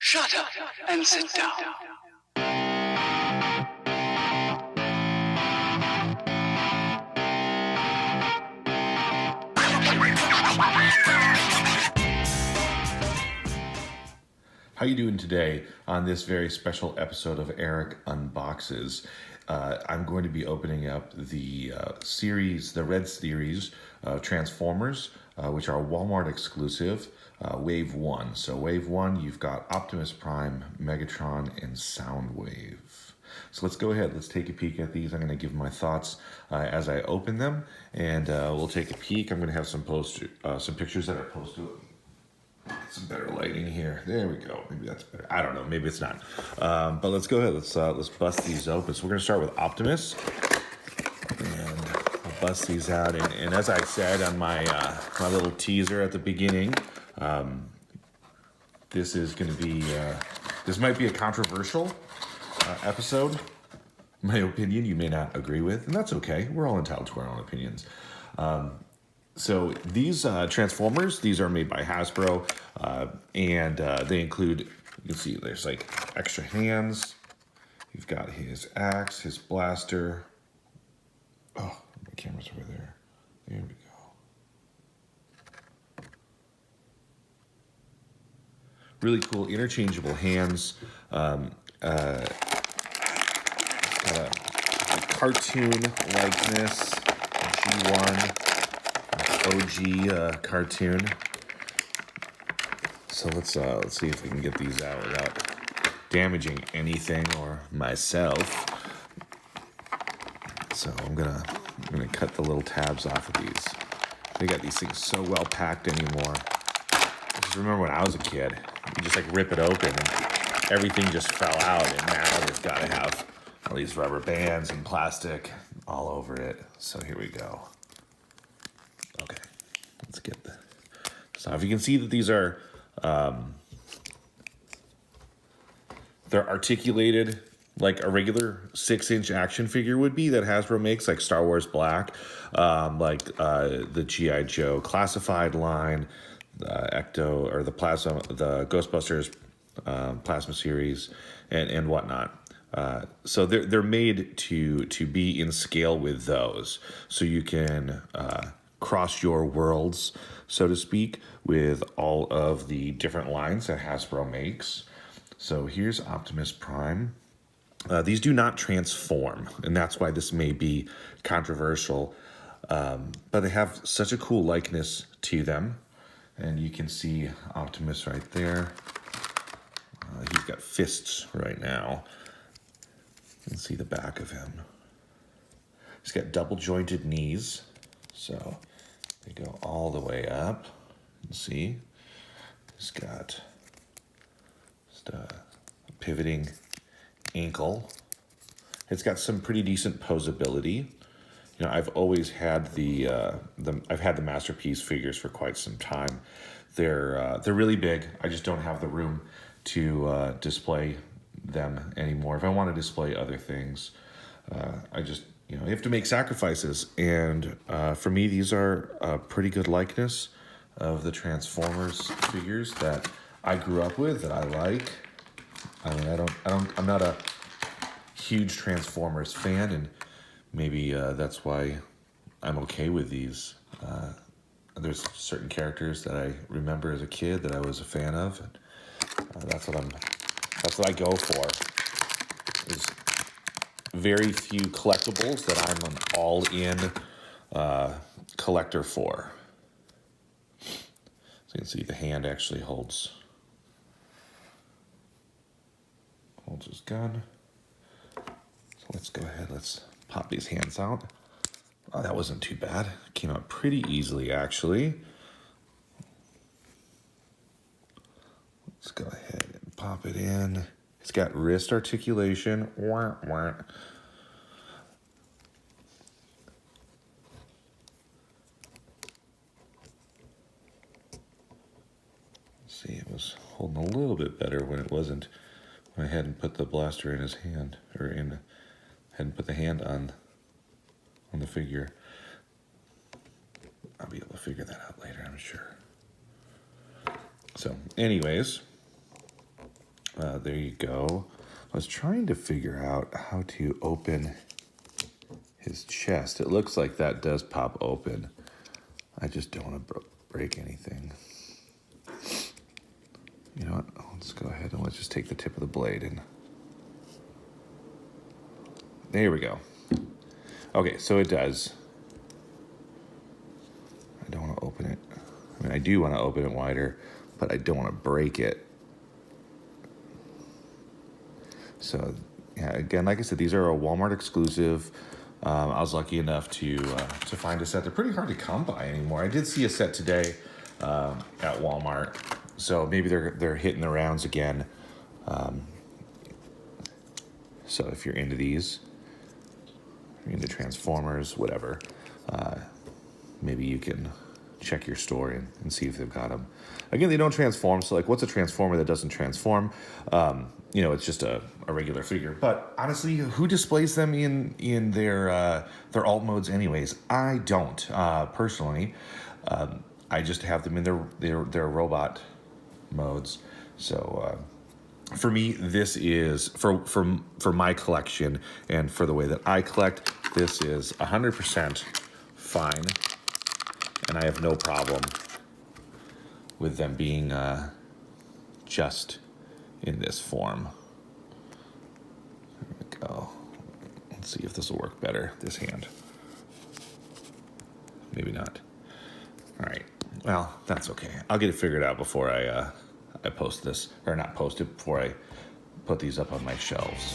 Shut up and sit down. How you doing today on this very special episode of Eric Unboxes? I'm going to be opening up the series, the R.E.D series of Transformers, which are Walmart exclusive, Wave 1. So Wave 1, you've got Optimus Prime, Megatron, and Soundwave. So let's go ahead, let's take a peek at these. I'm going to give my thoughts as I open them, and we'll take a peek. I'm going to have some pictures that are posted. Some better lighting here. There we go. Maybe that's better. I don't know. Maybe it's not. But let's go ahead. Let's bust these open. So we're going to start with Optimus, and I'll bust these out. And as I said on my my little teaser at the beginning, this is going to be this might be a controversial episode. My opinion you may not agree with, and that's okay. We're all entitled to our own opinions. So these Transformers, these are made by Hasbro, and they include, you can see there's like extra hands. You've got his axe, his blaster. Oh, my camera's over there. There we go. Really cool interchangeable hands. Got a cartoon likeness, G1. OG cartoon. So let's see if we can get these out without damaging anything or myself. So I'm gonna cut the little tabs off of these. They got these things so well packed anymore. I just remember when I was a kid, you just like rip it open and everything just fell out, and now they've got to have all these rubber bands and plastic all over it. So here we go. Okay, let's get the. So if you can see that these are, they're articulated like a regular 6-inch action figure would be that Hasbro makes, like Star Wars Black, like the G.I. Joe classified line, Ecto or the Ghostbusters plasma series, and whatnot. So they're made to be in scale with those, so you can cross your worlds, so to speak, with all of the different lines that Hasbro makes. So here's Optimus Prime. These do not transform, and that's why this may be controversial, but they have such a cool likeness to them. And you can see Optimus right there. He's got fists right now. You can see the back of him. He's got double jointed knees. So they go all the way up. You see, he's got just a pivoting ankle. It's got some pretty decent posability. You know, I've always had I've had the Masterpiece figures for quite some time. They're really big. I just don't have the room to display them anymore. If I want to display other things, I just, you have to make sacrifices. And for me, these are a pretty good likeness of the Transformers figures that I grew up with, that I like. I mean, I'm not a huge Transformers fan, and maybe that's why I'm okay with these. There's certain characters that I remember as a kid that I was a fan of, and that's what I go for. There's very few collectibles that I'm an all-in collector for. So you can see the hand actually holds his gun. So let's go ahead, let's pop these hands out. Oh, that wasn't too bad. It came out pretty easily, actually. Let's go ahead and pop it in. It's got wrist articulation. Wah, wah. See, it was holding a little bit better when it wasn't, when I hadn't put the blaster in his hand, or hadn't put the hand on the figure. I'll be able to figure that out later, I'm sure. So, anyways, There you go. I was trying to figure out how to open his chest. It looks like that does pop open. I just don't want to break anything. You know what? Let's go ahead and let's just take the tip of the blade and... There we go. Okay, so it does. I don't want to open it. I mean, I do want to open it wider, but I don't want to break it. So, yeah, again, like I said, these are a Walmart exclusive. I was lucky enough to find a set. They're pretty hard to come by anymore. I did see a set today at Walmart, so maybe they're hitting the rounds again. So if you're into these, you're into Transformers, whatever, maybe you can check your store and see if they've got them. Again, they don't transform, so like, what's a Transformer that doesn't transform? You know, it's just a regular figure. But honestly, who displays them in their alt modes anyways? I don't, personally. I just have them in their robot modes. So for me, this is, for my collection and for the way that I collect, this is 100% fine. And I have no problem with them being just in this form. There we go. Let's see if this will work better, this hand. Maybe not. All right. Well, that's okay. I'll get it figured out before I post this, or not post it, before I put these up on my shelves.